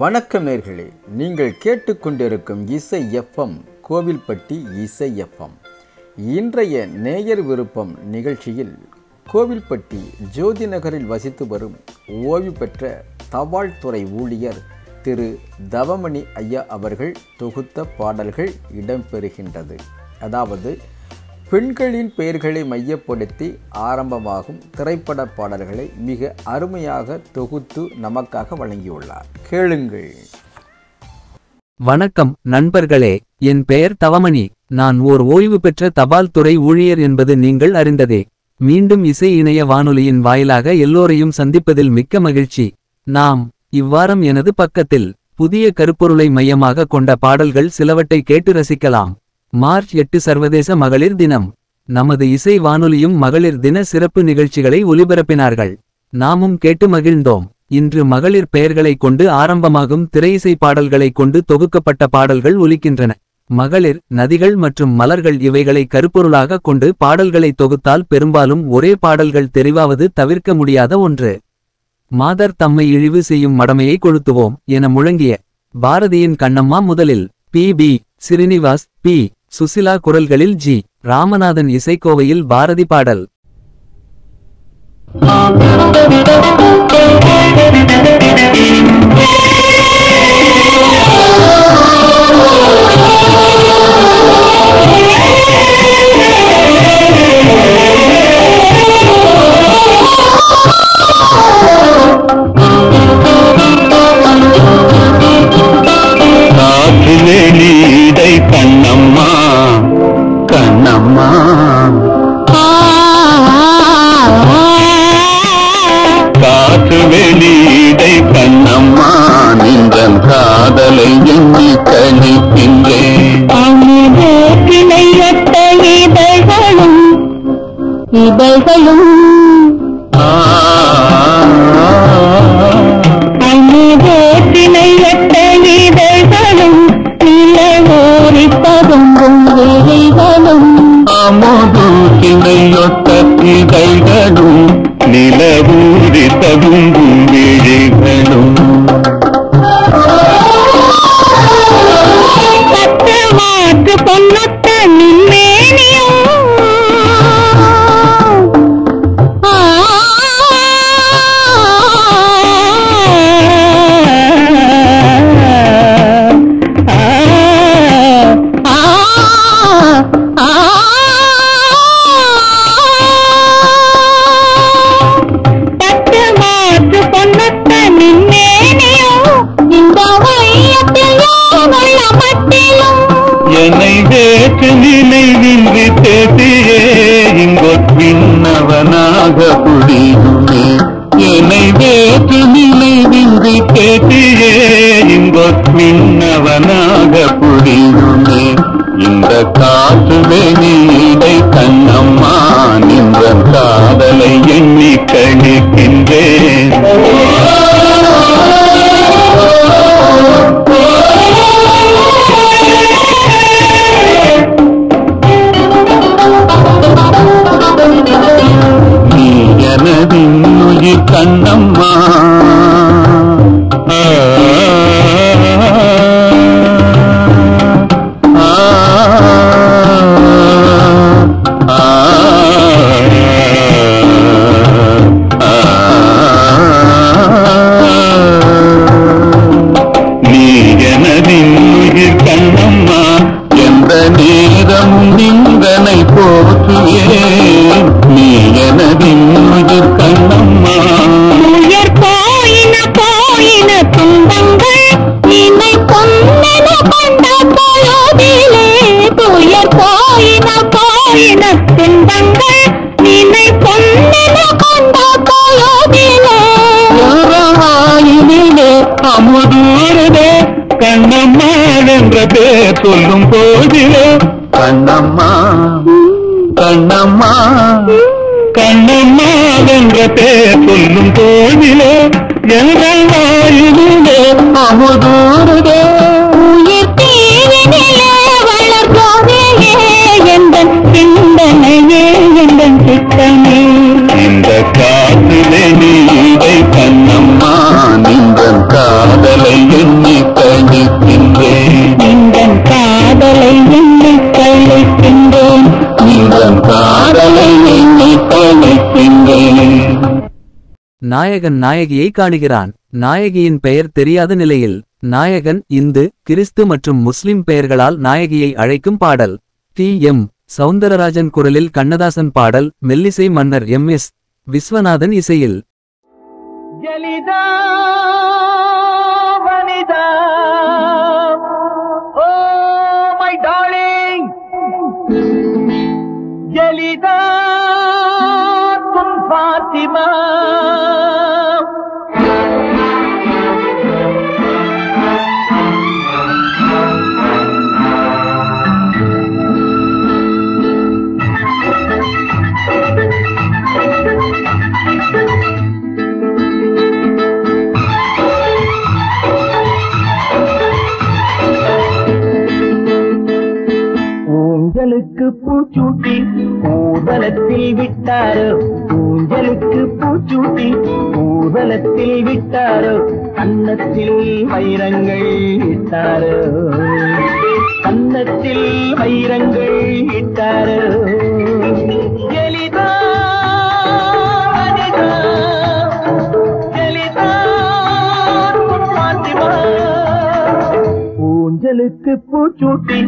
வணக்கம் நேயர்களே, நீங்கள் கேட்டுக்கொண்டிருக்கும் இசை எஃப்எம் கோவில்பட்டி இசை எஃப்எம். இன்றைய நேயர் விருப்பம் நிகழ்ச்சியில் கோவில்பட்டி ஜோதி நகரில் வசித்து வரும் ஓய்வு பெற்ற தபால் துறை ஊழியர் திரு தவமணி ஐயா அவர்கள் தொகுத்த பாடல்கள் இடம்பெறுகின்றது. அதாவது பெண்களின் பெயர்களை மையப்படுத்தி ஆரம்பமாகும் திரைப்பட பாடல்களை மிக அருமையாக தொகுத்து நமக்காக வழங்கியுள்ளார். கேளுங்கள். வணக்கம் நண்பர்களே, என் பெயர் தவமணி. நான் ஓர் ஓய்வு பெற்ற தபால் துறை ஊழியர் என்பது நீங்கள் அறிந்ததே. மீண்டும் இசை இணைய வானொலியின் வாயிலாக எல்லோரையும் சந்திப்பதில் மிக்க மகிழ்ச்சி. நாம் இவ்வாரம் எனது பக்கத்தில் புதிய கருப்பொருளை மையமாக கொண்ட பாடல்கள் சிலவற்றை கேட்டு ரசிக்கலாம். மார்ச் 8 சர்வதேச மகளிர் தினம். நமது இசை வானொலியும் மகளிர் தின சிறப்பு நிகழ்ச்சிகளை ஒலிபரப்பினார்கள். நாமும் கேட்டு மகிழ்ந்தோம். இன்று மகளிர் பெயர்களை கொண்டு ஆரம்பமாகும் திரையிசை பாடல்களை கொண்டு தொகுக்கப்பட்ட பாடல்கள் ஒலிக்கின்றன. மகளிர், நதிகள் மற்றும் மலர்கள் இவைகளை கருப்பொருளாக கொண்டு பாடல்களை தொகுத்தால் பெரும்பாலும் ஒரே பாடல்கள் தெரிவாவது தவிர்க்க முடியாத ஒன்று. மாதர் தம்மை இழிவு செய்யும் மடமையை கொளுத்துவோம் என முழங்கிய பாரதியின் கண்ணம்மா முதலில் பி. சிறீனிவாஸ், பி. சுசிலா குரல்களில் ஜி. ராமநாதன் இசைக்கோவையில் பாரதி பாடல். காற்றுவெளியிடை கண்ணம்மா கண்ணம்மா, காற்றுவெளியிடை கண்ணம்மா, நின்றன் காதலை எண்ணி கணிக்கின்றேன். கிளையொட்ட இதழ்களும் இதழ்களும் கிளையொட்ட இதழ்களும் நிலவோரி ததும்பும் விழிகளும். அமுது கிளையொட்ட இதழ்களும் நிலவூரி ததும்பும் விழிகளும். பத்து மாற்று பொன்னொத்த நின்மேனியும் என்னை வேற்று நினைவின்றி தேசியே இங்கொன்வனாக புரியுமே. என்னை வேற்று நினைவின்றி தேசியே இங்கொன்வனாக புரியுமே. இந்த காற்று வெளியிடை கண்ணம்மா, நின்ற காதலை எண்ணி கழிக்கின்றேன். நீ எனதின்னுயிர் கண்ணம்மா, நீ எனதின்னுயிர் கண்ணம்மா, எந்த நேரமும் நின்றனை போற்றுவேன். நீ எனதின்னுயிர் கண்ணம்மா. உயர் போயின போயின துன்பங்கள் நினை பொன்னென கண்ட பொழுதிலே. உயர் போயின போயின துன்பங்கள் நினை பொன்னென கண்ட பொழுதிலே. வாயிலே அமுதூரதே கண்ணம்மா என்ற பேர் சொல்லும் போதிலே. கண்ணம்மா கண்ணம்மா கண்ணம்மா என்ற பேர் சொல்லும் போதிலே, எங்கள் வாயிலே அமுதூரதே. உயிர் தீவினிலே வளர்ப்போதையே எந்தன் சிந்தனையே எந்தன் சித்தமே. இந்த காற்றிலே நீடை கண்ணம்மா, நின்ற காதலை என் நாயகன் நாயகியை காணுகிறான். நாயகியின் பெயர் தெரியாத நிலையில் நாயகன் இந்து, கிறிஸ்து மற்றும் முஸ்லிம் பெயர்களால் நாயகியை அழைக்கும் பாடல். டி.எம். சௌந்தரராஜன் குரலில் கண்ணதாசன் பாடல். மெல்லிசை மன்னர் எம்.எஸ். விஸ்வநாதன் இசையில். ஜலிதா வனிதா ஓ மை டார்லிங் ஜலிதா துன் ஃபாத்திமா ஊஞ்சலுக்கு பூச்சூட்டி ஊதலத்தில் விட்டாரோ ஊஞ்சலுக்கு பூச்சூட்டி ஊதலத்தில் விட்டாரோ கன்னத்தில் வைரங்கள் இட்டாரோ கன்னத்தில் வைரங்கள் இட்டாரோ ஜலிதா வனிதா ஜலிதா ஃபாத்திமா ஊஞ்சலுக்கு பூச்சூட்டி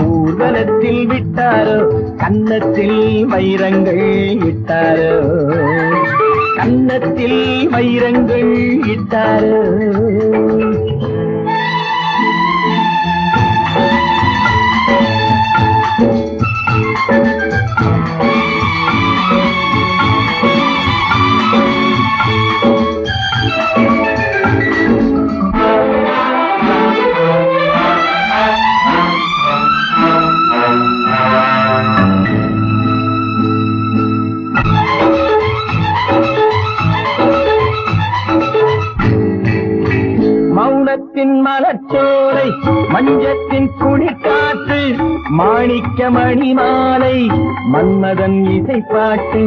ஊர்வலத்தில் விட்டாரோ கன்னத்தில் வைரங்கள் இட்டாரோ கன்னத்தில் வைரங்கள் இட்டாரோ மௌனத்தின் மலச்சோலை மஞ்சத்தின் குளிர்காற்று மாணிக்க மணி மாலை மன்மதன் இசைப்பாட்டு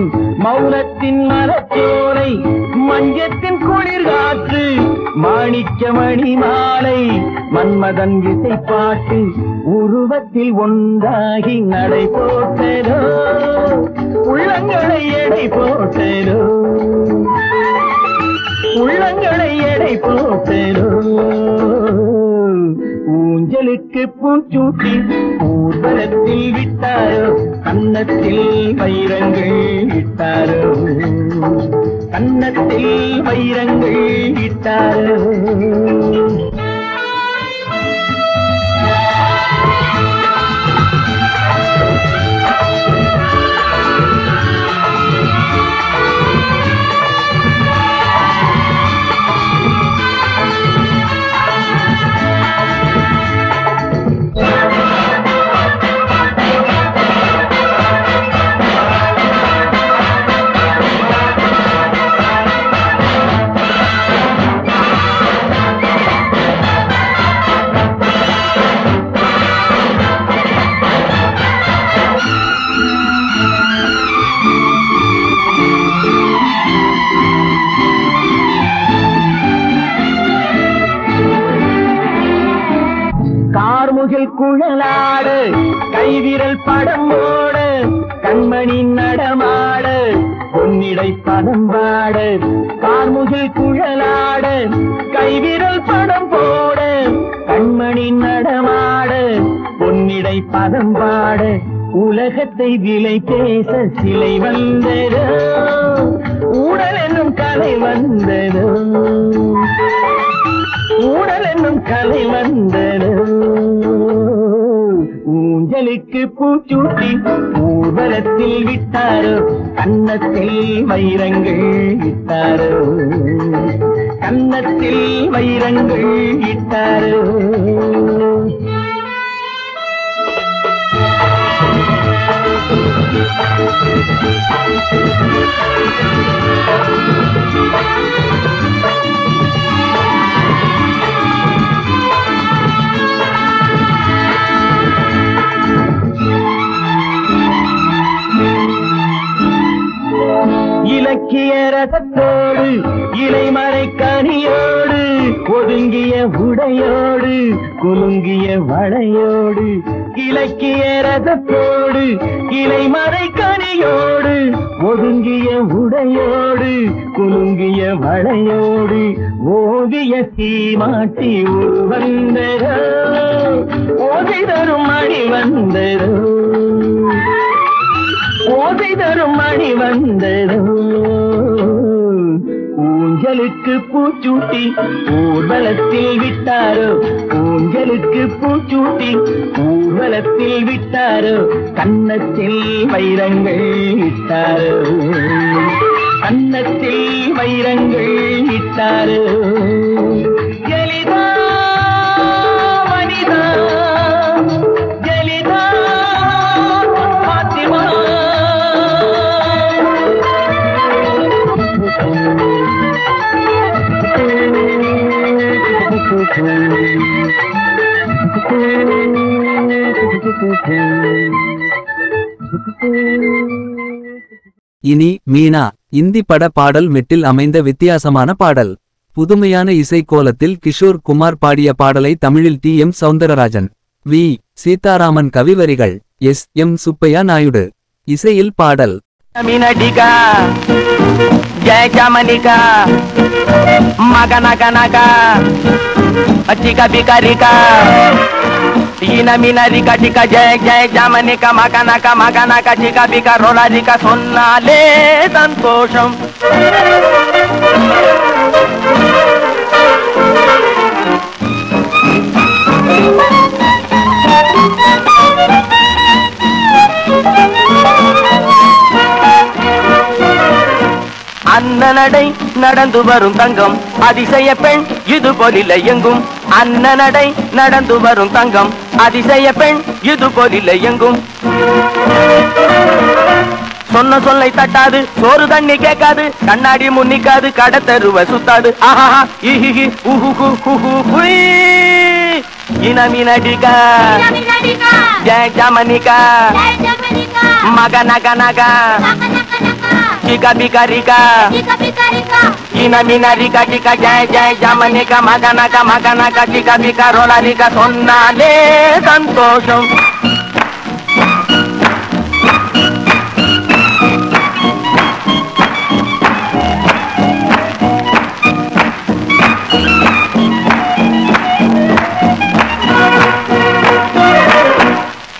மௌனத்தின் மலச்சோலை மஞ்சத்தின் குளிர்காற்று மாணிக்க மணி மாலை மன்மதன் இசைப்பாட்டு உருவத்தில் ஒன்றாகி நடை போட்டதோ உள்ளங்களை எடை போட்டதோ உள்ளங்களை எடை போட்டதோ ஊஞ்சலுக்கு பூச்சூட்டி ஊர்வலத்தில் விட்டாரோ கன்னத்தில் வைரங்கள் இட்டாரோ கன்னத்தில் வைரங்கள் இட்டாரோ குழலாடு கைவிரல் படம் ஓடு கண்மணி நடமாடு பொன்னிடை பதம் பாடு கார்முகில் குழலாடு கைவிரல் படம் போடு கண்மணி நடமாடு பொன்னிடை பதம் பாடு உலகத்தை விலை பேச சிலை வந்ததோ ஊடல் என்னும் கலை வந்ததோ ஊடல் என்னும் கலை வந்ததோ ஊஞ்சலுக்கு பூச்சூட்டி ஊர்வலத்தில் விட்டாரோ கன்னத்தில் வைரங்கள் இட்டாரோ கன்னத்தில் வைரங்கள் இட்டாரோ இலக்கிய ரசத்தோடு இலைமறை கனியோடு ஒதுங்கிய உடையோடு குலுங்கிய வளையோடு இலக்கிய ரசத்தோடு இலை மறை கனியோடு ஒதுங்கிய உடையோடு குலுங்கிய வளையோடு ஓவிய சீமாட்டி வந்தரோ ஓசை தரும் மணி வந்தரோ ஓசை தரும் மணி வந்தரோ ஊஞ்சலுக்கு பூச்சூட்டி ஊர்வலத்தில் விட்டாரோ ஊஞ்சலுக்கு பூச்சூட்டி ஊர்வலத்தில் விட்டாரோ கன்னத்தில் வைரங்கள் இட்டாரோ கன்னத்தில் வைரங்கள் இட்டாரோ ஜலிதா வனிதா ஜலிதா பாத்திமா இனி மீனா இந்தி பட பாடல் மெட்டில் அமைந்த வித்தியாசமான பாடல். புதுமையான இசை கோலத்தில் கிஷோர் குமார் பாடிய பாடலை தமிழில் டி.எம். சௌந்தரராஜன், வி. சீதாராமன் கவிவரிகள், எஸ்.எம். சுப்பையா நாயுடு இசையில் பாடல். மீனடிகா ஜெய ஜாமனிகா மகனகனகா அச்சிகா பிகாரிகா ஈன மீனரிகா டிகா ஜெய ஜெய ஜாமனிகா மகனகா மகனகா சிகா பிகா ரோலாரிகா சொன்னாலே சந்தோஷம். அன்னநடை நடந்து வரும் தங்கம் அதிசய பெண் இது போலில்லை எங்கும். அன்னநடை நடந்து வரும் தங்கம் அதிசய பெண் இது போலில்லை எங்கும். சொன்ன சொல்லை தட்டாது சோறு தண்ணி கேட்காது கண்ணாடி முன்னிக்காது கடத்தருவ சுத்தாது. ஆஹா இஹி உஹு ஹுய் இனமினடிகா ஜெய ஜாமனிகா மகனகனகா Chika bika rika, ina mina rika chika jai jai jamanika maganaka maganaka chika bika rola rika sonnale santosham.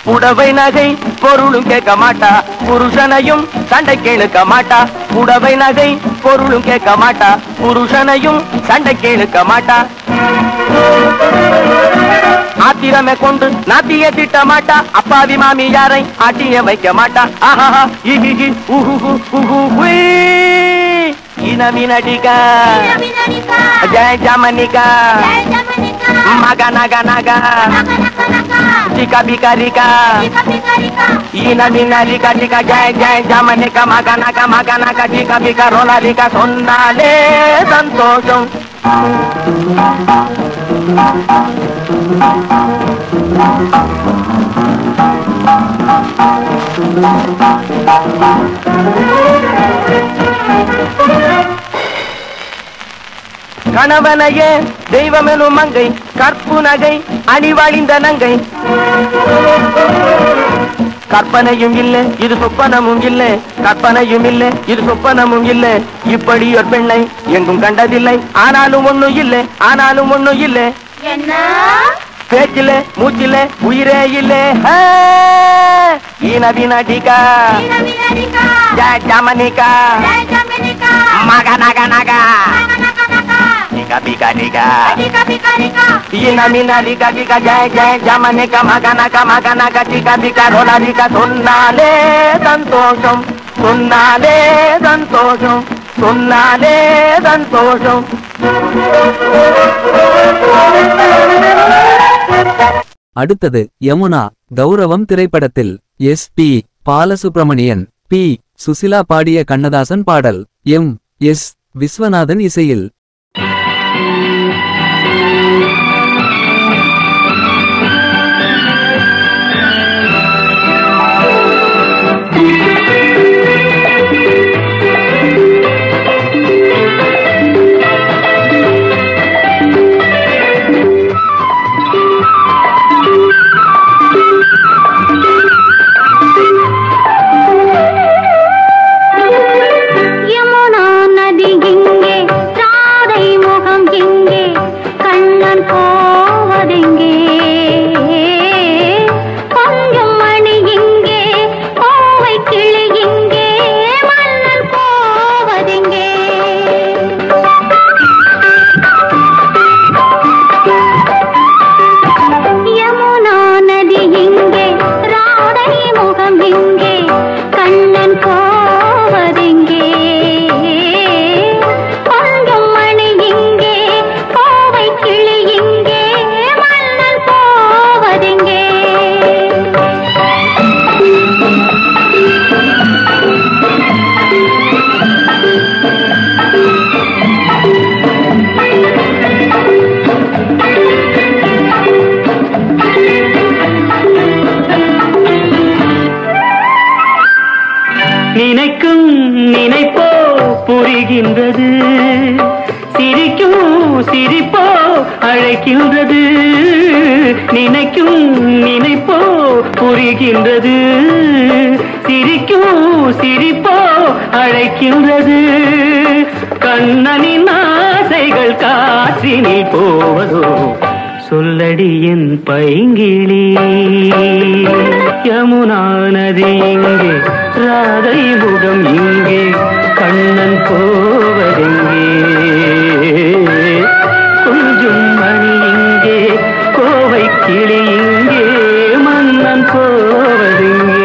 புடவை நகை பொருளும் கேட்க மாட்டா புருஷனையும் சண்டை கேளுக்க மாட்டா. புடவை நகை பொருளும் கேட்க மாட்டா புருஷனையும் சண்டை கேளுக்க மாட்டா. ஆத்திரமே கொண்டு நாத்திய திட்ட மாட்டா அப்பாவி மாமி யாரை ஆட்டிய வைக்க மாட்டா. ஆஹா இஹி உஹு ஹுய் இனமினடிகா ஜெய ஜாமனிகா மகனகனகா Chika bika rika, ina mina rika chika jai jai jamanika maganaka maganaka chika bika rola rika sonnale santosham. கணவனையே தெய்வமெனும் மங்கை கற்பு நகை அணிவழிந்த நங்கை. கற்பனையும் இல்லை இது சொப்பனமும் இல்லை கற்பனையும் இல்லை இது சொப்பனமும் இல்லை. இப்படி ஒரு பெண்ணை எங்கும் கண்டதில்லை ஆனாலும் ஒண்ணும் இல்லை ஆனாலும் ஒண்ணும் இல்லை. பேச்சிலே மூச்சிலே உயிரே இல்லை. ஈனவினடிகா ஜெய ஜாமனிகா மகனகனகா Chika bika rika, ina mina rika chika jai jai jamanika maganaka maganaka chika bika rola rika sonnale santosham sonnale santosham sonnale santosham. அடுத்தது யமுனா கௌரவம் திரைப்படத்தில் எஸ்.பி. பாலசுப்ரமணியன், பி. சுசிலா பாடிய கண்ணதாசன் பாடல். எம்.எஸ். விஸ்வநாதன் இசையில். அழைக்கின்றது நினைக்கும் நினைப்போ புரிகின்றது சிரிக்கும் சிரிப்போ அழைக்கின்றது கண்ணனின் ஆசைகள் காற்றினில் போவதோ சொல்லடி என் பைங்கிளி யமுனா நதி இங்கே ராதை முகம் இங்கே கண்ணன் போவதெங்கே கொஞ்சம் மணி இங்கே கோவை கிளி இங்கே மன்னன் போவதெங்கே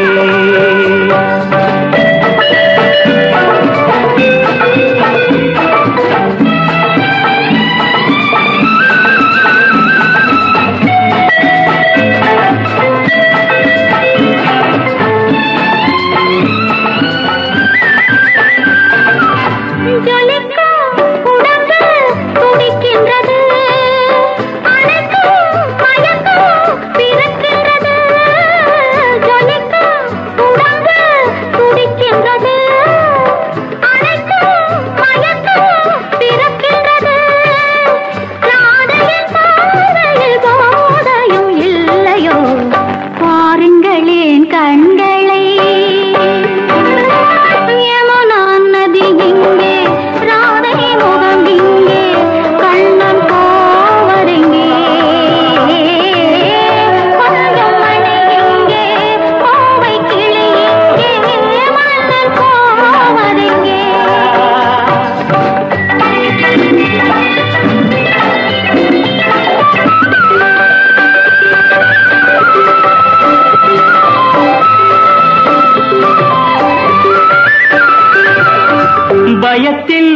பயத்தில்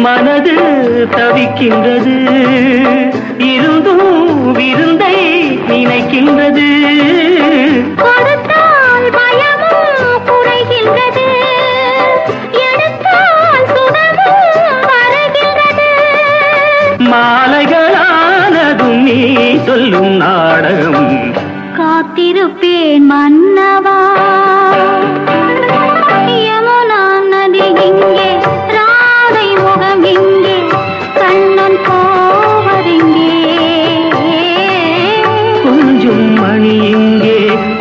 மனது தவிக்கின்றது இருந்தும் விருந்தை நினைக்கின்றது கொடுத்தால் பயமும் குறைகின்றது எடுத்தால் சுகமும் வருகின்றது மாலைகளானதும் நீ சொல்லும் நாடகம் காத்திருப்பேன் மன்னவா யமுனா நதி இங்கே ராதை முகம் இங்கே கண்ணன் போவதெங்கே கொஞ்சம் மணி இங்கே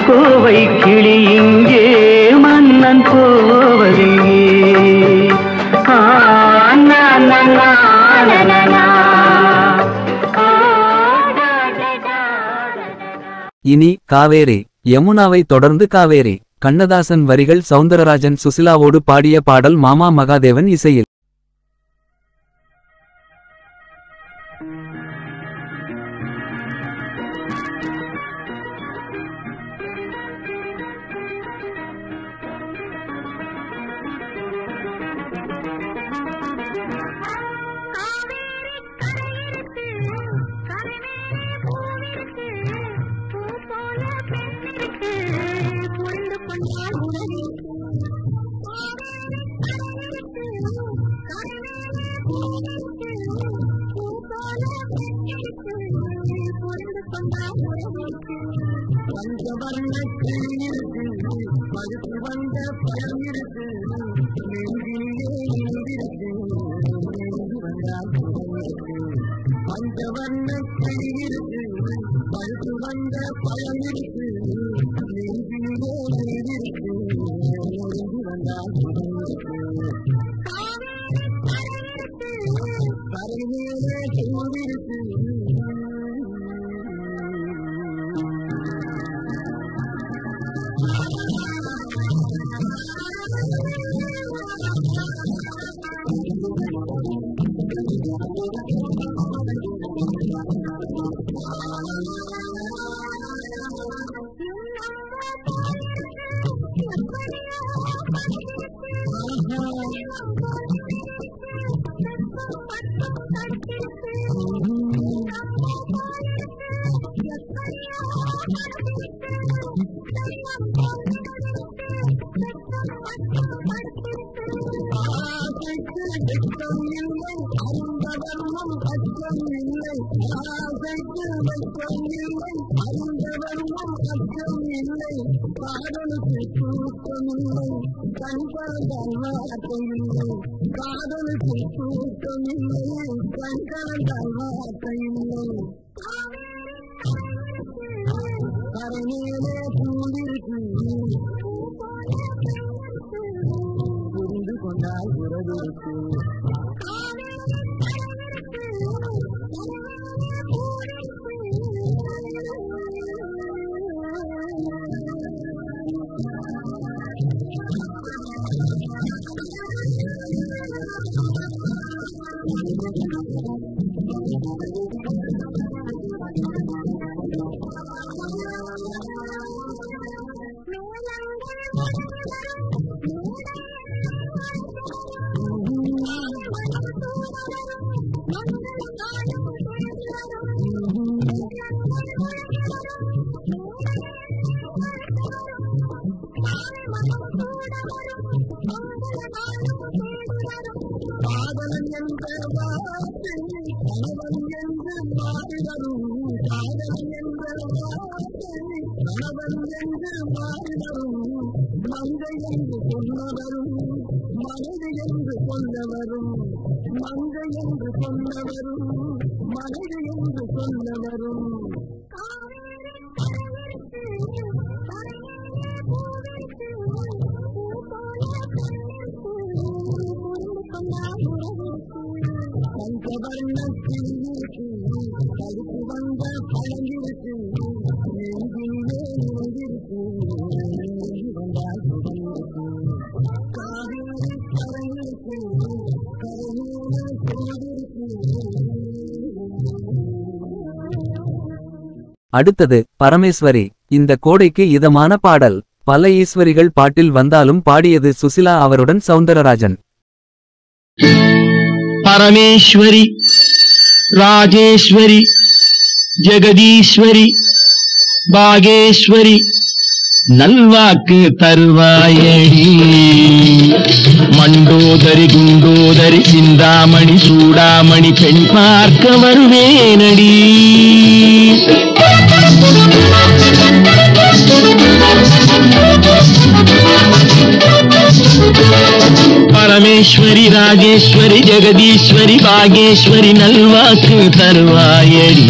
கோவை கிளி இங்கே மன்னன் போவதெங்கே இனி காவேரி யமுனாவை தொடர்ந்து காவேரி கண்ணதாசன் வரிகள் சௌந்தரராஜன் சுசிலாவோடு பாடிய பாடல் மாமா மகாதேவன் இசையில். அடுத்தது பரமேஸ்வரி. இந்த கோடைக்கு இதமான பாடல். பல ஈஸ்வரிகள் பாட்டில் வந்தாலும் பாடியது சுசிலா அவருடன் சௌந்தரராஜன். பரமேஸ்வரி, ராஜேஸ்வரி, ஜெகதீஸ்வரி, பாகேஸ்வரி, நல்வாக்கு தருவாயடி. மண்டோதரி, குண்டோதரி, சிந்தாமணி, சூடாமணி, பெண் பார்க்க வருவேனடி. பரமேஸ்வரி, ராஜேஸ்வரி, ஜெகதீஸ்வரி, பாகேஸ்வரி, நல்வாக்கு தருவாயடி.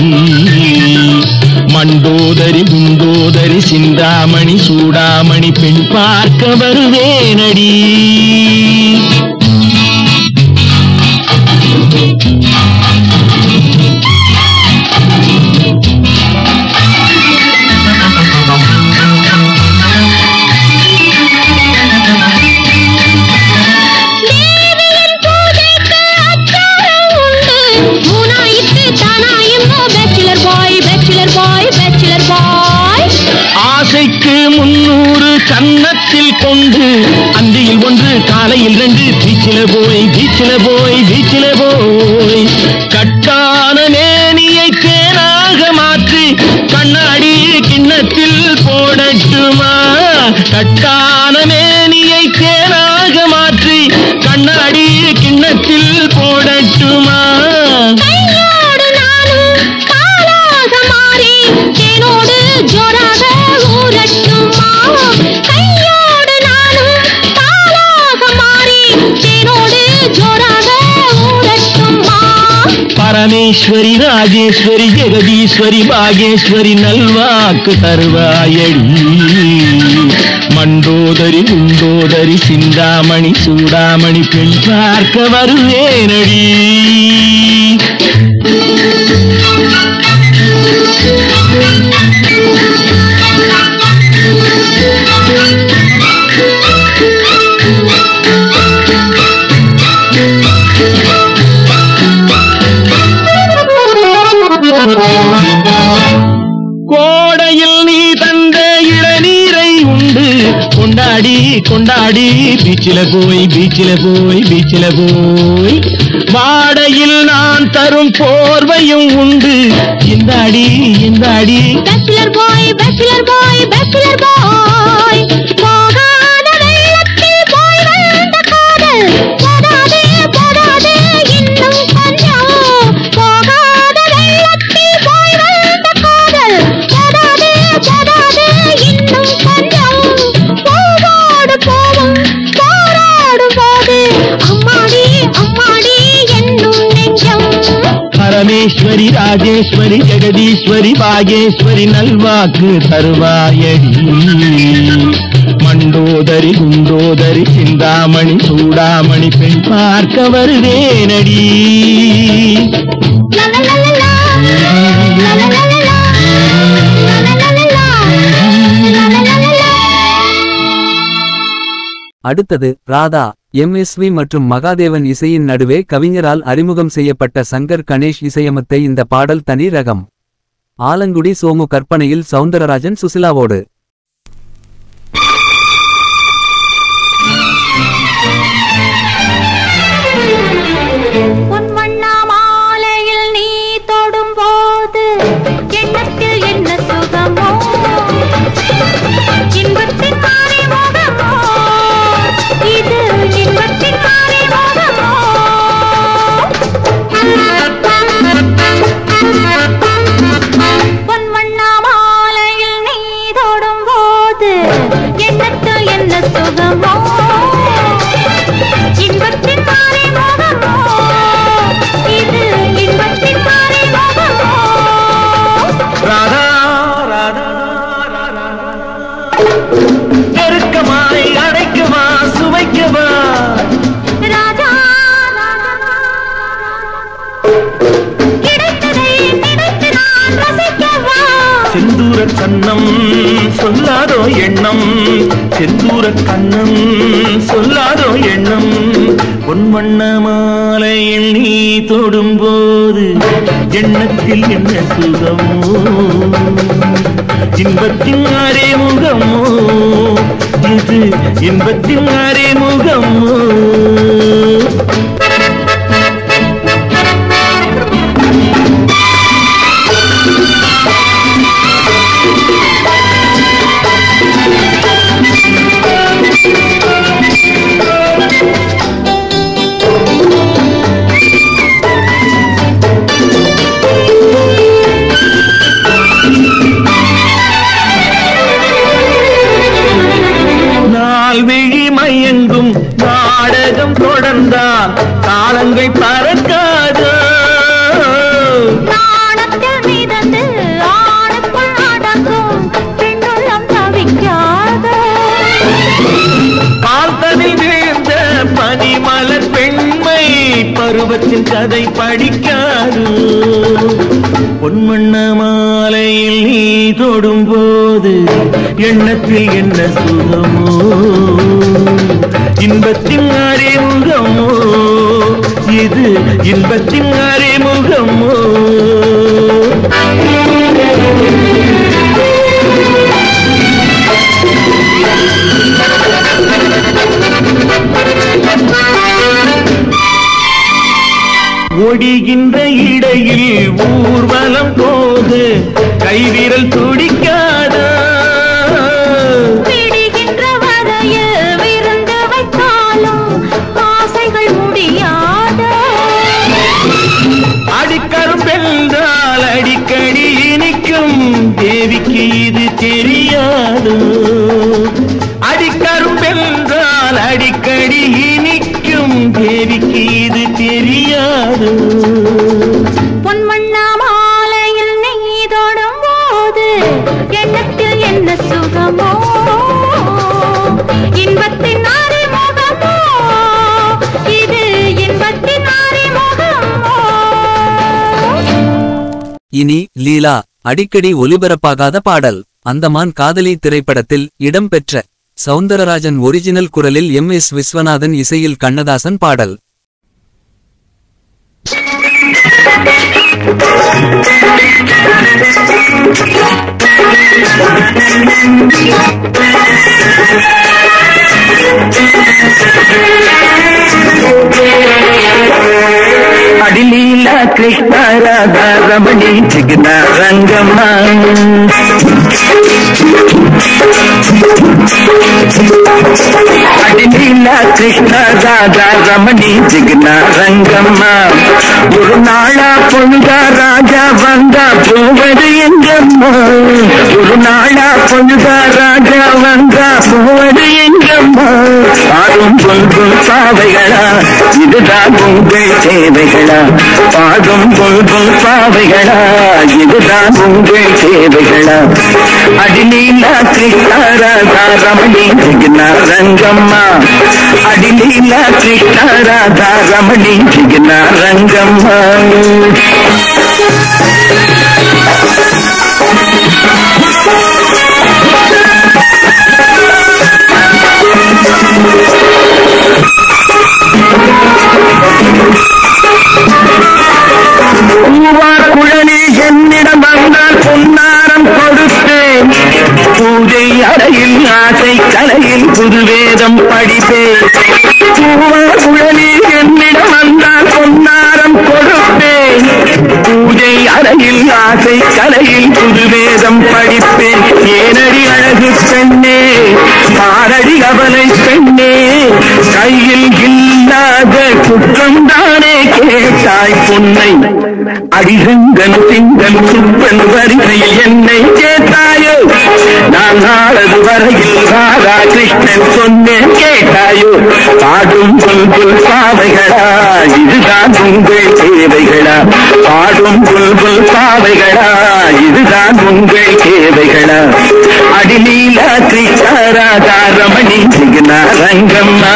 மண்டோதரி, குண்டோதரி, சிந்தாமணி, சூடாமணி, பெண் பார்க்க வருவேனடி. ஆசைக்கு 300 கன்னத்தில் கொண்டு அந்தியில் 1 காலையில் 2 பீச்சில போய் பீச்சில போய் பீச்சில போய் கட்டான மேனியை தேனாக மாற்றி கண்ணாடி கிண்ணத்தில் போடட்டுமா. கட்டான மேனியை தேனாக மாற்றி கண்ணாடி கிண்ணத்தில் போடட்டுமா. பரமேஸ்வரி, ராஜேஸ்வரி, ஜெகதீஸ்வரி, பாகேஸ்வரி, நல்வாக்கு தருவாயடி. மண்டோதரி, குண்டோதரி, சிந்தாமணி, சூடாமணி, பெண் பார்க்க வருவேனடி. கோடையில் நீ தந்த இளநீரை உண்டு கொண்டாடி கொண்டாடி பீச்சில போய் பீச்சில போய் பீச்சில போய். வாடையில் நான் தரும் போர்வையும் உண்டு இந்தாடி இந்தாடி. Bachelor boy bachelor boy bachelor boy. போகாத வெள்ளத்தில் போய் வந்த காதல் போதாதே போதாதே இன்னும் கொஞ்சம். போகாத வெள்ளத்தில் போய் வந்த காதல் போதாதே போதாதே இன்னும் கொஞ்சம். போவோடு போவும் போராடும் போது அம்மாடி அம்மாடி என்னும் நெஞ்சம். பரமேஸ்வரி, ராஜேஸ்வரி, ஜெகதீஸ்வரி, பாகேஸ்வரி, நல்வாக்கு தருவாயடி. மண்டோதரி, குண்டோதரி, சிந்தாமணி, சூடாமணி, பெண் பார்க்க வருவேனடி. அடுத்தது ராதா. MSV மற்றும் மகாதேவன் இசையின் நடுவே கவிஞரால் அறிமுகம் செய்யப்பட்ட சங்கர் கணேஷ் இசையமைத்த இந்த பாடல் தனி ரகம். ஆலங்குடி சோமு கற்பனையில் சௌந்தரராஜன் சுசிலாவோடு. மாலையில் நீ தொடும் போது எண்ணத்தில் என்ன சுகமோ. இன்பத்தின் மாறி முகமோ இது இன்பத்தின் மாறி முகமோ. செந்தூர கண்ணம் சொல்லாதோ எண்ணம், செந்தூர கண்ணம் சொல்லாதோ எண்ணம். பொன்வண்ண மாலையில் நீ தொடும்போது எண்ணத்தில் என்ன சுகமோ, இன்பத்தின் அறிமுகமோ இது, இன்பத்தின் அறிமுகமோ. விழி மயங்கும் நாடகம் தொடர்ந்தால் காலங்கள் பறக்காது. நாணத்தில் மிதந்து ஆணுக்குள் அடங்கும் பெண்ணுள்ளம் தவிக்காது. பார்த்ததில் விழுந்த பனிமலர் பெண்மை பருவத்தின் கதை படிக்காது. பொன்வண்ண மாலையில் நீ தொடும்போது எண்ணத்தில் என்ன சுகமோ, இன்பத்தின் அறிமுகமோ இது, இன்பத்தின் அறிமுகமோ. ஒடிகின்ற இடையில் ஊர்வலம் போது கைவிரல் துடிக்காத, பிடிகின்ற வரையில் விருந்து வைத்தாலும் ஆசைகள் முடியாத. அடிக்கரும்பென்றால் அடிக்கடி இனிக்கும் தேவிக்கு இது தெரியாது. அடிக்கரும்பென்றால் அடிக்கடி இனிக்கும் தேவிக்கு இது தெரியாது. பொன்வண்ண மாலையில் நீ தொடும்போது எண்ணத்தில் என்ன சுகமோ, இன்பத்தின் அறிமுகமோ இது, இன்பத்தின் அறிமுகமோ. இனி லீலா அடிக்கடி ஒலிபரப்பாகாத பாடல். அந்தமான் காதலி திரைப்படத்தில் இடம்பெற்ற சௌந்தரராஜன் ஒரிஜினல் குரலில் எம்.எஸ். விஸ்வநாதன் இசையில் கண்ணதாசன் பாடல். அடிலீலா கிருஷ்ண ராதா ரமணி ஜிக்னா ரங்கம்மா, அடிலீலா கிருஷ்ண ராதா ரமணி ஜிக்னா ரங்கம்மா. ஒரு நாளா பொழுதா ராஜா வந்தா போவது எங்கம்மா, ஒரு நாளா பொழுதா ராஜா வந்தா போவது எங்கம்மா. பாடும் பொல்புல் பாவைகளா இதுதான் உங்கள் தேவைகளா, பாடும் பொல்புல் பாவைகளா இதுதான் உங்கள் தேவைகளா. அடிலீலா கிருஷ்ணா ராதா ரமணி ஜிக்னா ரங்கம்மா, அடிலீலா கிருஷ்ணா ராதா ரமணி ஜிக்னா ரங்கம்மா. பூவார் குழலி என்னிடம் வந்தால் பொன்னாரம் கொடுப்பேன், பூஜை அறையில் ஆசை கலையில் புதுவேதம் படிப்பேன். பூவார் குழலி என்னிடம் வந்தால் பொன்னாரம் கொடுப்பேன், பூஜை அறையில் ஆசை கலையில் புதுவேதம் படிப்பேன். ஏனடி அழகு பெண்ணே பாரடி அவனை பெண்ணே, கையில் இல்லாத குற்றம் தானே கேட்டாய் பொன்னை. அடிசங்கன் திங்கள் சுப்பன் வரிசையில் என்னை கேட்டாயோ, நான் நாளது வரையில் ராதா கிருஷ்ணன் சொன்னேன் கேட்டாயோ. பாடும் புல்புல் பாவைகளா இதுதான் உங்கள் தேவைகளா, பாடும் புல்புல் பாவைகளா இதுதான் உங்கள் தேவைகளா. அடிலீலா கிருஷ்ண ராதா ரமணி ஜிக்னா ரங்கம்மா.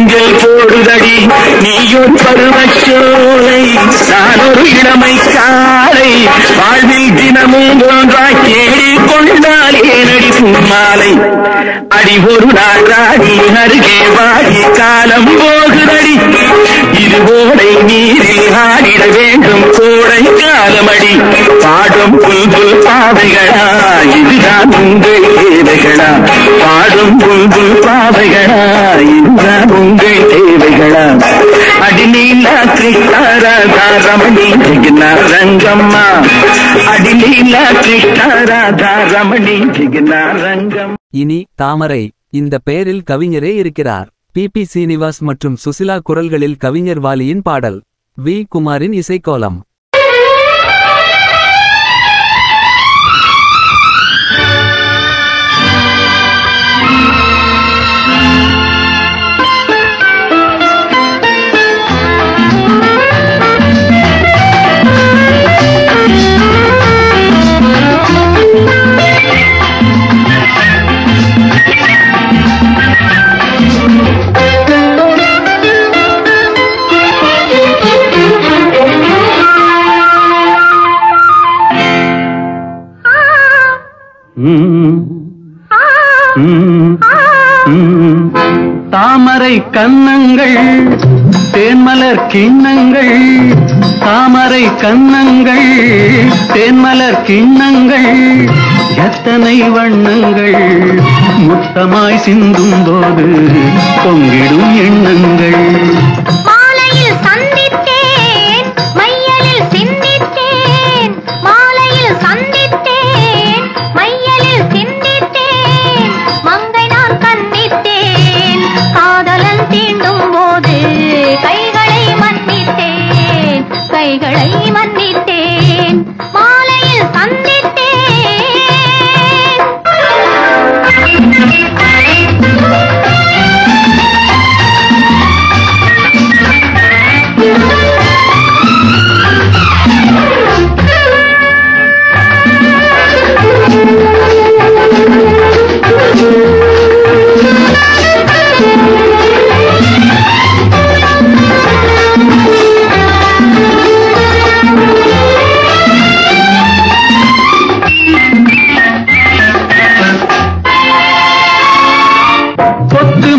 ஊஞ்சல் போடுதடி நீயொரு பருவச்சோலை நான் ஒரு இளமை காலை வாழ்வில் தினமும் ஒன்றாய் தேடிக் கொண்டால் ஏனடி பூமாலை அடி ஒரு நாள் ராணி அருகே வாடி காலம் போகுதடி இது ஓடை நீரில் ஆடிட வேண்டும் கோடை காலமடி பாடும் புல்புல் பாவைகளா இதுதான் உங்கள் தேவைகளா பாடும் புல்புல் பாவைகளா இதுதான் உங்கள் தேவைகளா அடிலீலா கிருஷ்ணராதா ரமணி ஜெகநாரங்கம்மா அடிலீலா கிருஷ்ணராதா ரமணி ஜெகநாரங்கம். இனி தாமரை. இந்த பெயரில் கவிஞரே இருக்கிறார். பி சீனிவாஸ் மற்றும் சுசிலா குரல்களில் கவிஞர் வாலியின் பாடல். வி குமாரின் இசைக்கோலம். தாமரை கன்னங்கள் தேன்மலர் கிண்ணங்கள் தாமரை கன்னங்கள் தேன்மலர் கிண்ணங்கள் எத்தனை வண்ணங்கள் முத்தமாய் சிந்தும் போது பொங்கிடும் எண்ணங்கள். மாலையில் சந்தித்தேன் மையலில் சிந்தித்தேன் மாலையில் சந்தித்தேன் மையலில் சிந்தித்தேன் மங்கை நான் கண்டித்தேன் காதலன் தீண்டும் போது கைகளை மன்னித்தேன் கைகளை மன்னித்தேன் மாலையில் சந்தித்தேன்.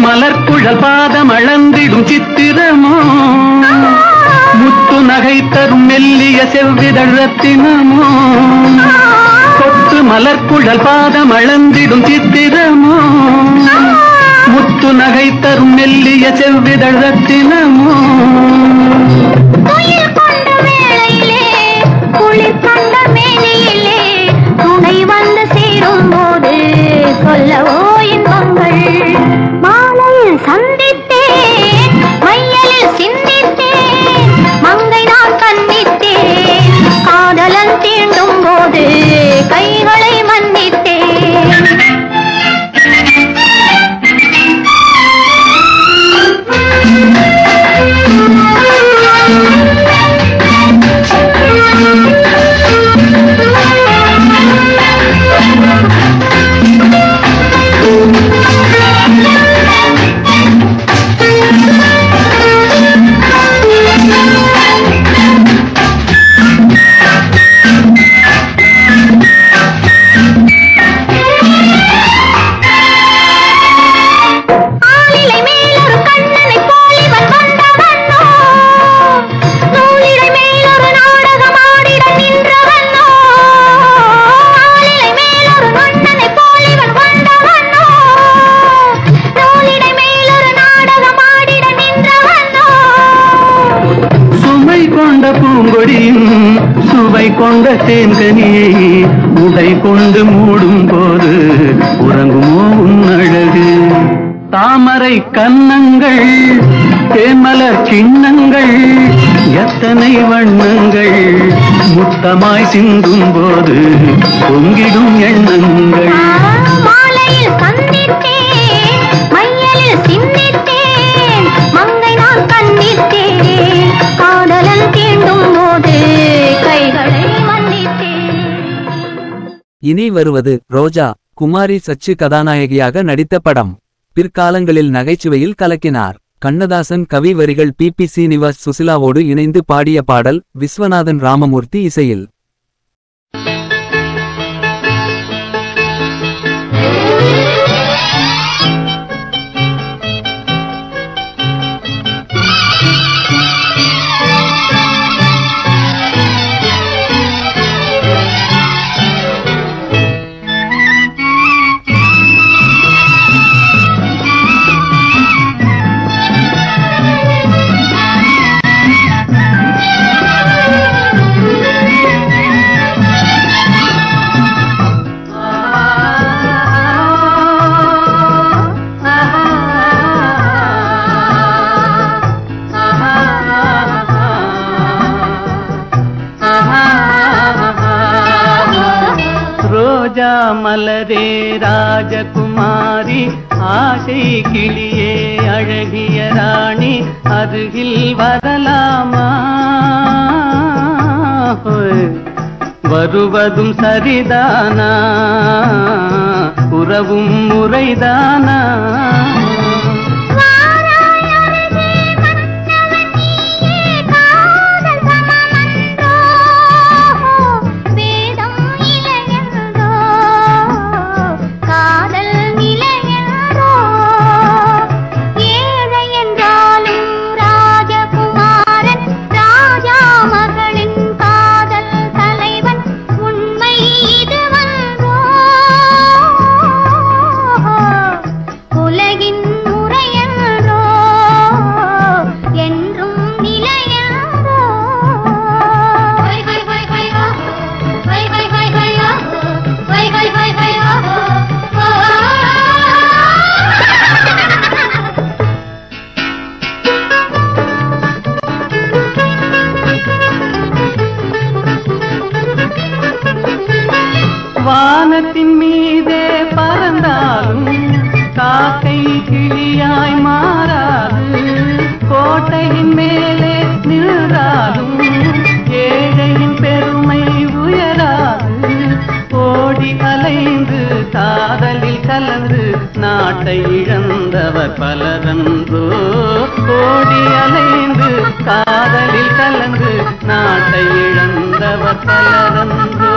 மலர்குழல் பாதம் அளந்திடும் சித்திரமோ முத்து நகை தரும் மெல்லிய செவ்விதழ் ரத்தினமோ கொத்து மலர்குழல் பாதம் அளந்திடும் சித்திரமோ முத்து நகை தரும் மெல்லிய செவ்விதழ் ரத்தினமோ துயில் கொண்ட வேளையிலே குளிர் கண்ட மேனியிலே துணை வந்து சேரும் போது சொல்லவோ இன்பங்கள். மாலையில் சந்தித்தேன் மையலில் சிந்தித்தேன் மங்கை நான் கண்டித்தேன் காதலன் தீண்டும் போது கைகளை மன்னித்தேன். பூங்கொடியும் சுவை கொண்ட தேன்கனியை உடை கொண்டு மூடும் போது உறங்குமோ உன் அழகு. தாமரை கன்னங்கள் தேன்மலர் சின்னங்கள் எத்தனை வண்ணங்கள் முத்தமாய் சிந்தும் போது பொங்கிடும் எண்ணங்கள். மாலையில் சந்தித்தேன் மையலில் சிந்தித்தேன் மங்கை நான் கண்டித்தேன் காதலன் தீண்டும் போது கைகளை மன்னித்தேன். இனி வருவது ரோஜா. குமாரி சச்சு கதாநாயகியாக நடித்த படம். பிற்காலங்களில் நகைச்சுவையில் கலக்கினார். கண்ணதாசன் கவி வரிகள் பி சீனிவாஸ் சுசிலாவோடு இணைந்து பாடிய பாடல் விஸ்வநாதன் ராமமூர்த்தி இசையில். மலரே ராஜகுமாரி ஆசை கிளியே அழகிய ராணி அருகில் வரலாமா? வருவதும் சரிதானா? உறவும் முறைதானா? வானத்தின் மீதே பறந்தாலும் காக்கை கிளியாய் மாறாது, கோட்டையின் மேலே நின்றாலும் ஏழையின் பெருமை உயராது. ஓடி அலைந்து காதலில் கலந்து நாட்டை இழந்தவர் பலரன்றோ. ஓடி அலைந்து காதலில் கலந்து நாட்டை இழந்தவர் பலரன்றோ.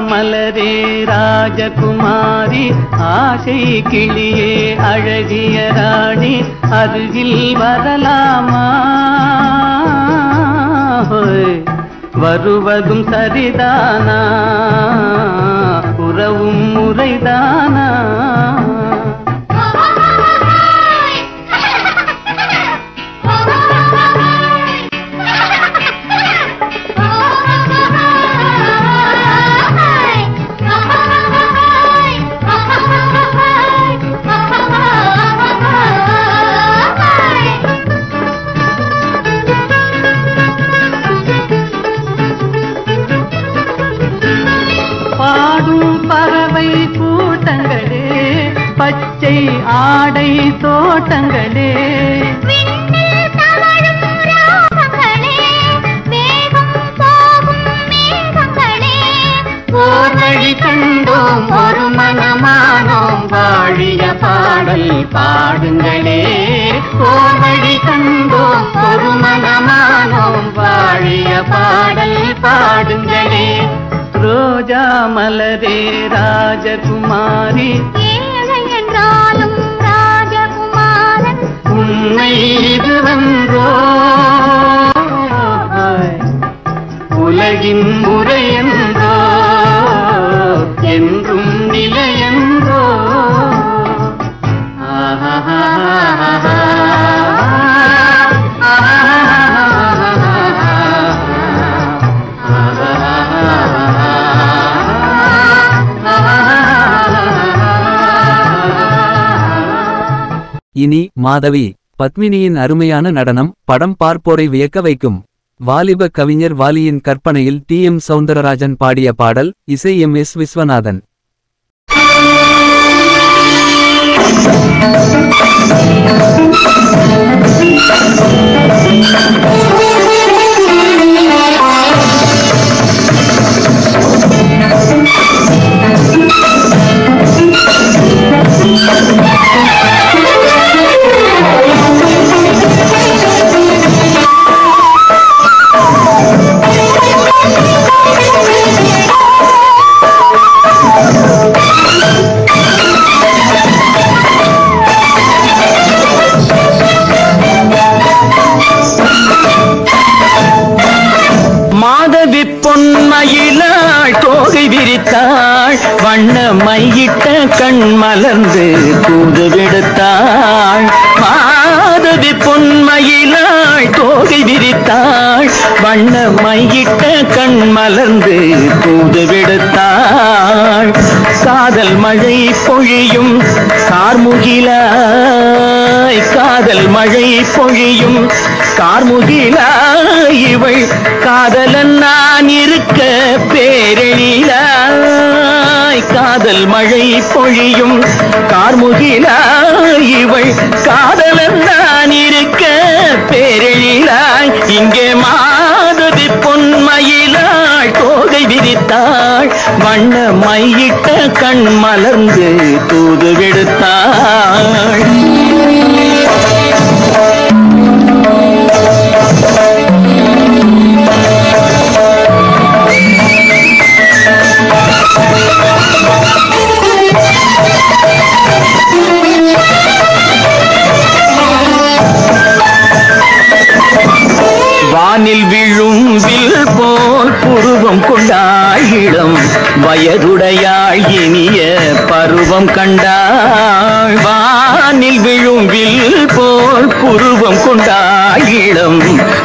மலரே ராஜகுமாரி ஆசை கிளியே அழகிய ராணி அருகில் வரலாமா? வருவதும் சரிதானா? உறவும் முறைதானா? பாடும் பறவை கூட்டங்களே, பச்சை ஆடை தோட்டங்களே, ஓர் வழி கண்டோம் ஒரு மனமானோம் வாழிய பாடல் பாடுங்களே. ஓர் வழி கண்டோம் ஒரு மனமானோம் வாழிய பாடல் பாடுங்களே. ரோஜா மலரே ராஜகுமாரி ஏழை என்றாலும் ராஜகுமாரன் உண்மை இது வென்றோ. உலகின் முறை என்றோ என்றும் நிலையென்றோ. இனி மாதவி பத்மினியின் அருமையான நடனம் படம் பார்ப்போரை வியக்க வைக்கும். வாலிப கவிஞர் வாலியின் கற்பனையில் டி.எம். சௌந்தரராஜன் பாடிய பாடல். இசை எம்.எஸ். விஸ்வநாதன். பொன்மயிலாள் தோகை விரித்தாள், வண்ண மையிட்ட கண் மலர்ந்து தூது விடுத்தாள். மாதவி பொன்மயிலாள் தோகை விரித்தாள், வண்ண மையிட்ட கண் மலர்ந்து தூது விடுத்தாள். காதல் மழை பொழியும் கார்முகிலாய், காதல் மழை பொழியும் கார்முகிலாய், இவள் காதலன் நான் இருக்க பேரெழிலாய். காதல் மழை பொழியும் கார்முகிலாய், இவள் காதலன் நான் இருக்க பேரெழிலாய். இங்கே மாதவி பொன்மயிலாள் தோகை விரித்தாள், வண்ண மையிட்ட கண் மலர்ந்து தூது விடுத்தாள். வானில் விழும் வில் போல் புருவம் கொண்டாள், இளம் வயதுடையாள் இனிய பருவம் கண்டாள். வானில் விழும் வில் போல் புருவம் கொண்டாள், இளம்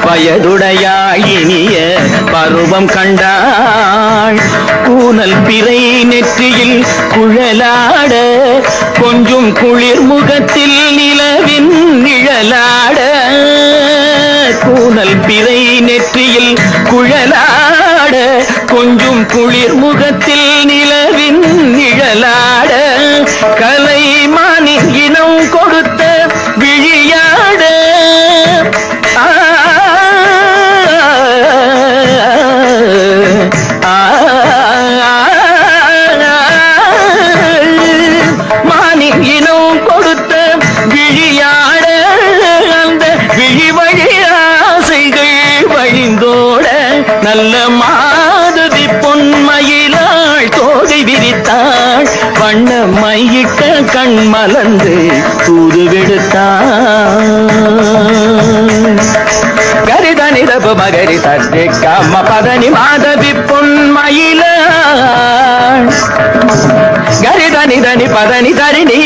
வயதுடையாள் இனிய பருவம் கண்டாள். கூனல் பிறை நெற்றியில் குழலாட, கொஞ்சம் குளிர் முகத்தில் நிலவின் நிழலாட. கூனல் பிறை நெற்றியில் குழலாட, கொஞ்சம் குளிர் முகத்தில் நிலவின் நிழலாட. கலைமானின் இனம் கொடுத்த விழியாட, மானின் இனம் கொடுத்த விழியாட. அந்த விழி வழி ஆசைகள் வழிந்தோட, நல்ல மாதவி பொன்மயிலாள் தோகை விரித்தாள், வண்ண மையிட்ட கண் மலர்ந்து தூது விடுத்தாள். கரிதனி தப மகரி சர்ஜி கம பதனி மாதவி பொன்மயிலாள். கரிதனி தனி பதனி தரிணி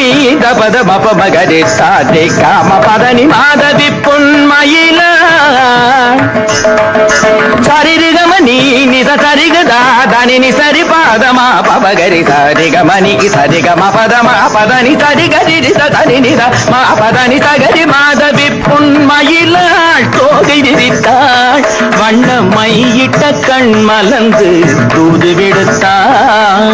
தபத மப மகரி சர்ஜி கம பதனி மாதவி பொன்மயிலாள். சரிரிகமணி நித சரிகதா தனி நி சரி பாதமா பபகரி சரிகமணி சரிகம பதமா பதனி சரிகரி தனி நித மா பதனி சகரி மாதவி பொன்மயிலாள் தோகை விரித்தாள், வண்ண மையிட்ட கண் மலர்ந்து தூது விடுத்தாள்.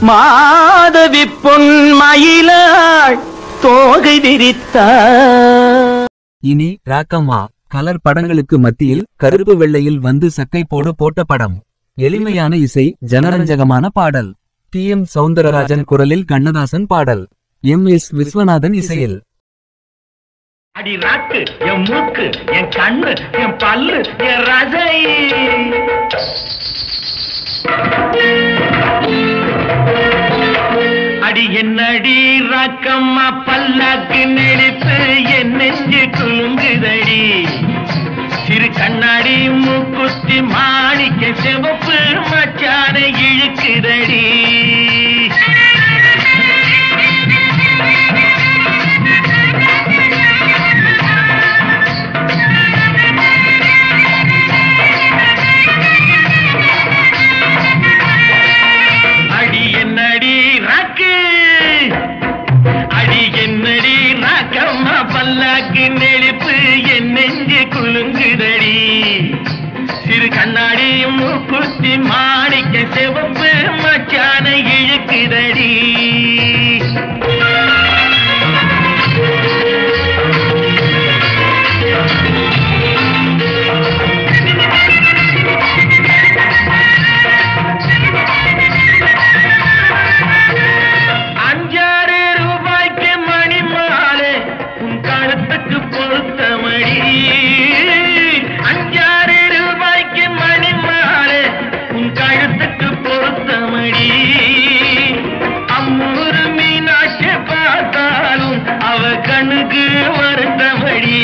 மாதவி பொன்மயிலாள் தோகை விரித்தாள். இனி ராக்கம்மா. கலர் படங்களுக்கு மத்தியில் கருப்பு வெள்ளையில் வந்து சக்கை போட்ட படம். எளிமையான இசை, ஜனரஞ்சகமான பாடல். டி.எம். சௌந்தரராஜன் குரலில் கண்ணதாசன் பாடல். எம்.எஸ். விஸ்வநாதன் இசையில். அடி ராக்கு என் மூக்கு என் கண்ணு என் பல்லு என் ரசை, அடி அடி என்னடி ராக்கம்மா பல்லாக்கு நெளிப்பு என் நெஞ்சு குலுங்குதடி சிறு கண்ணாடி மூக்குத்தி மாணிக்க சிவப்பு மச்சான இழுக்குதடி அடி என்னடி ராக்கு அடி என்னடி ராக்கம்மா பல்லாக்கு நெளிப்பு என் நெஞ்சு குலுங்குதடி சிறு கண்ணாடி மூக்குத்தி மாணிக்க சிவப்பு மச்சான இழுக்குதடி கண்ணுக்கு வருத்தபடி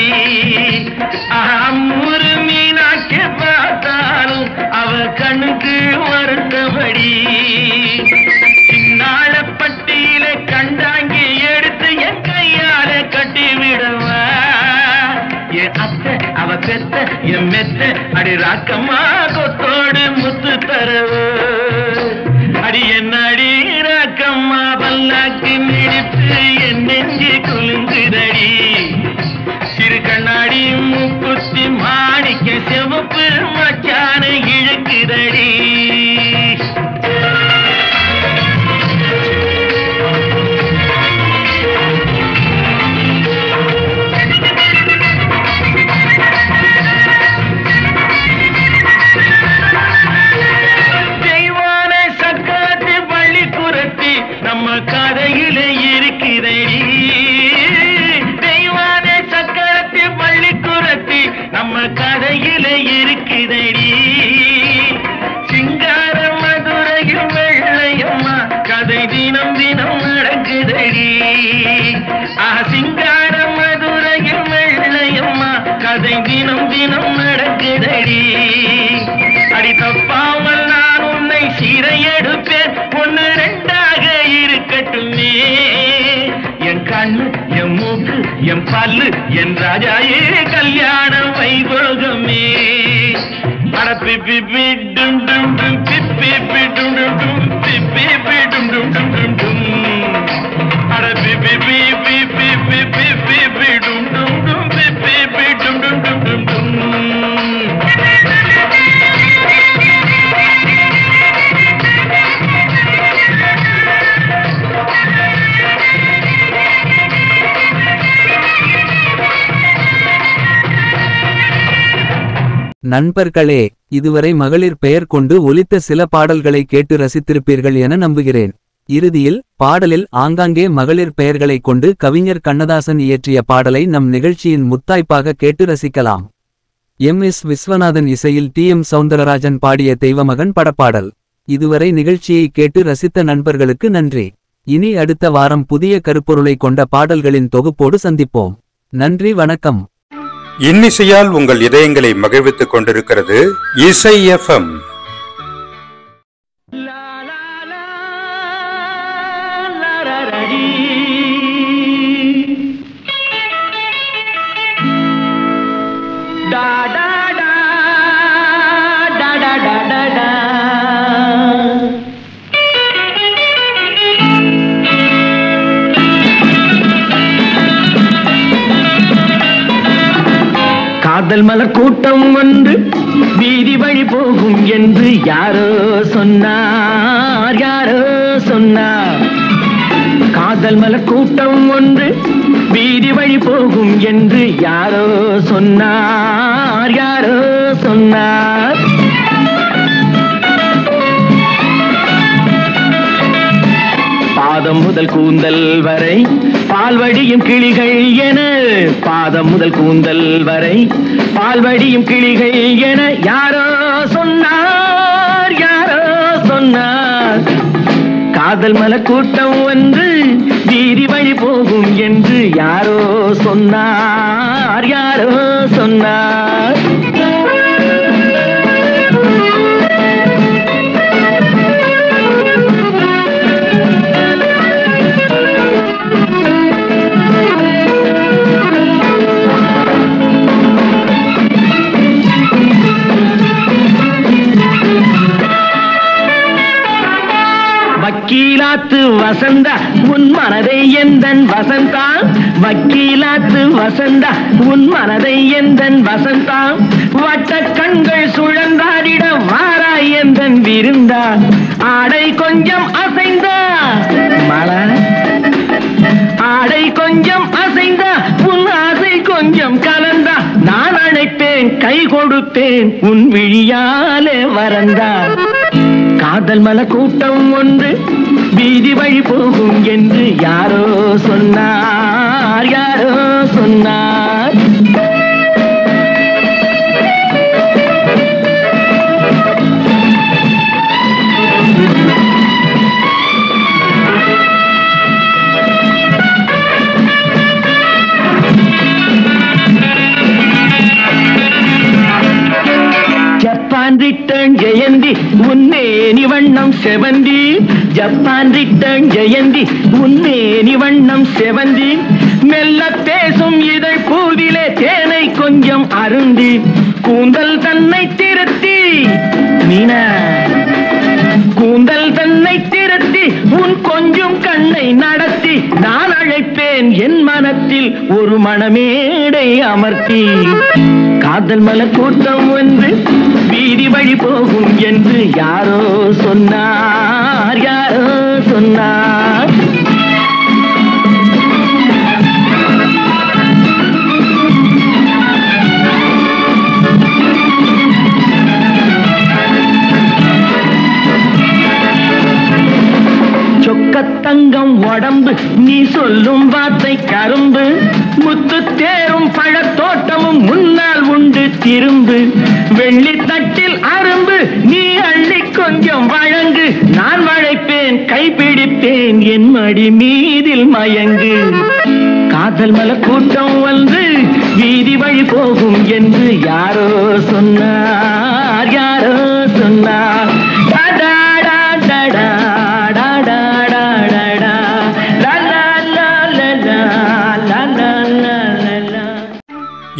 அம்மூரு மீனாட்சி பார்த்தாலும் அவ கண்ணுக்கு வருத்தபடி சின்னாள பட்டியில கண்டாங்கி எடுத்து என் கையால கட்டி விடவா என் அத்தை அவ பெத்த என் மெத்த அடி ராக்கம்மா கொத்தோடு முத்து தரவு அடி என்னடி ராக்கம்மா பல்லாக்கு நெடிப்பு என் நெஞ்சு குலுங்குதடி சிறு கண்ணாடி மூக்குத்தி மாணிக்க சிவப்பு மச்சான இழுக்குதடி நம்ம கதையில இருக்கிறடி தெய்வான சக்கரத்தி பள்ளிக்குரத்தி நம்ம கதையில இருக்கிறடி சிங்கார மதுரையில் வெள்ளையம்மா கதை தினம் தினம் நடக்குதடி சிங்கார மதுரையில் வெள்ளையம்மா கதை தினம் தினம் நடக்குதடி அடி தப்பாமல் நான் உன்னை சீரை எடுப்பேன் ஒன்னு ரெண்டாக இருக்கட்டுமே என் கண்ணு என் மூக்கு என் பல்லு என் ராஜாயே கல்யாண வைபோகமே அட பிப்பி டும் டும் டும் பிப்பி டும் டும் டும் பிப்பி டும் டும் டும் டும் டும் அட பிப்பி பிப்பி பிப்பி பிப்பி டும் டும் டும் பிப்பி டும் டும் டும் டும் டும் நண்பர்களே, இதுவரை மகளிர் பெயர் கொண்டு ஒலித்த சில பாடல்களை கேட்டு ரசித்திருப்பீர்கள் என நம்புகிறேன். இறுதியில் பாடலில் ஆங்காங்கே மகளிர் பெயர்களை கொண்டு கவிஞர் கண்ணதாசன் இயற்றிய பாடலை நம் நிகழ்ச்சியின் முத்தாய்ப்பாக கேட்டு ரசிக்கலாம். எம்.எஸ். விஸ்வநாதன் இசையில் டி.எம். சௌந்தரராஜன் பாடிய தெய்வமகன் படப்பாடல். இதுவரை நிகழ்ச்சியை கேட்டு ரசித்த நண்பர்களுக்கு நன்றி. இனி அடுத்த வாரம் புதிய கருப்பொருளை கொண்ட பாடல்களின் தொகுப்போடு சந்திப்போம். நன்றி, வணக்கம். இன்னிசையால் உங்கள் இதயங்களை மகிழ்வித்துக் கொண்டிருக்கிறது இசை எஃப்எம். காதல் மலர் கூட்டம் வந்து வீதி வழி போகும் என்று யாரோ சொன்னார், யாரோ சொன்னார். காதல் மலர் கூட்டம் ஒன்று வீதி வழி போகும் என்று யாரோ சொன்னார், யாரோ சொன்னார். பாதம் முதல் கூந்தல் வரை பால்வடியும் கிளிகள் என, பாதம் முதல் கூந்தல் வரை பால்வடியும் கிளிகள் என யாரோ சொன்னார், யாரோ சொன்னார். காதல் காதல் மலர் கூட்டம் வந்து வீதி வழி போகும் என்று யாரோ சொன்னார், யாரோ சொன்னார். வக்கீலாத்து வசந்தா உன் மனதை எந்தன் வசந்தா, வக்கீலாத்து வசந்தா உன் மனதை எந்தன் வசந்தா, வட்ட கண்கள் சுழந்தாடிட வாராய் எந்தன் விருந்தா, ஆடை கொஞ்சம் அசைந்தா மலா, ஆடை கொஞ்சம் அசைந்தா உன் ஆசை கொஞ்சம் கலந்தா, நான் அழைப்பேன் கை கொடுப்பேன் உன் விழியாலே வரந்தா. காதல் மலர் கூட்டம் ஒன்று வீதி வழி போகும் என்று யாரோ சொன்னார், யாரோ சொன்னார். ஜப்பான் ரிட்டர்ன் ஜெயந்தி உன்னேனி வண்ணம் செவந்தி, ஜப்பான் ரிட்டர்ன் ஜெயந்தி உன்னேனி வண்ணம் செவந்தி, மெல்ல பேசும் இதழ் பூவிலே தேனை கொஞ்சம் அருந்தி, கூந்தல் தன்னை திருத்தி மீனா, கூந்தல் தன்னை திருத்தி உன் கொஞ்சம் கண்ணை நடத்தி, நான் அழைப்பேன் என் மனத்தில் ஒரு மணமேடை அமர்த்தி. காதல் மலர் கூட்டம் வந்து வீதி வழி போகும் என்று யாரோ சொன்னார், யாரோ சொன்னார். சொக்கத்தங்கம் உடம்பு நீ சொல்லும் வார்த்தை கரும்பு, முத்து தேரும் பழத்தோட்டமும் முன்னால் உண்டு திரும்பு, வெள்ளி தட்டில் அரும்பு நீ அள்ளி கொஞ்சம் வழங்கு, நான் வளைப்பேன் கைப்பிடிப்பேன் என் மடி மீதில் மயங்கு. காதல் மலர் கூட்டம் வந்து வீதி வழி போகும் என்று யாரோ சொன்னார், யாரோ சொன்னார்.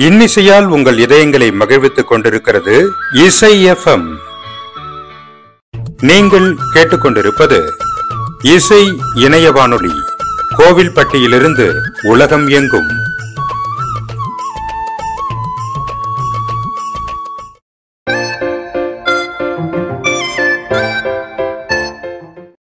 இன்னிசையால் உங்கள் இதயங்களை மகிழ்வித்துக் கொண்டிருக்கிறது இசை எஃப்எம். நீங்கள் கேட்டுக்கொண்டிருப்பது இசை இணைய வானொலி. கோவில்பட்டியிலிருந்து உலகம் எங்கும்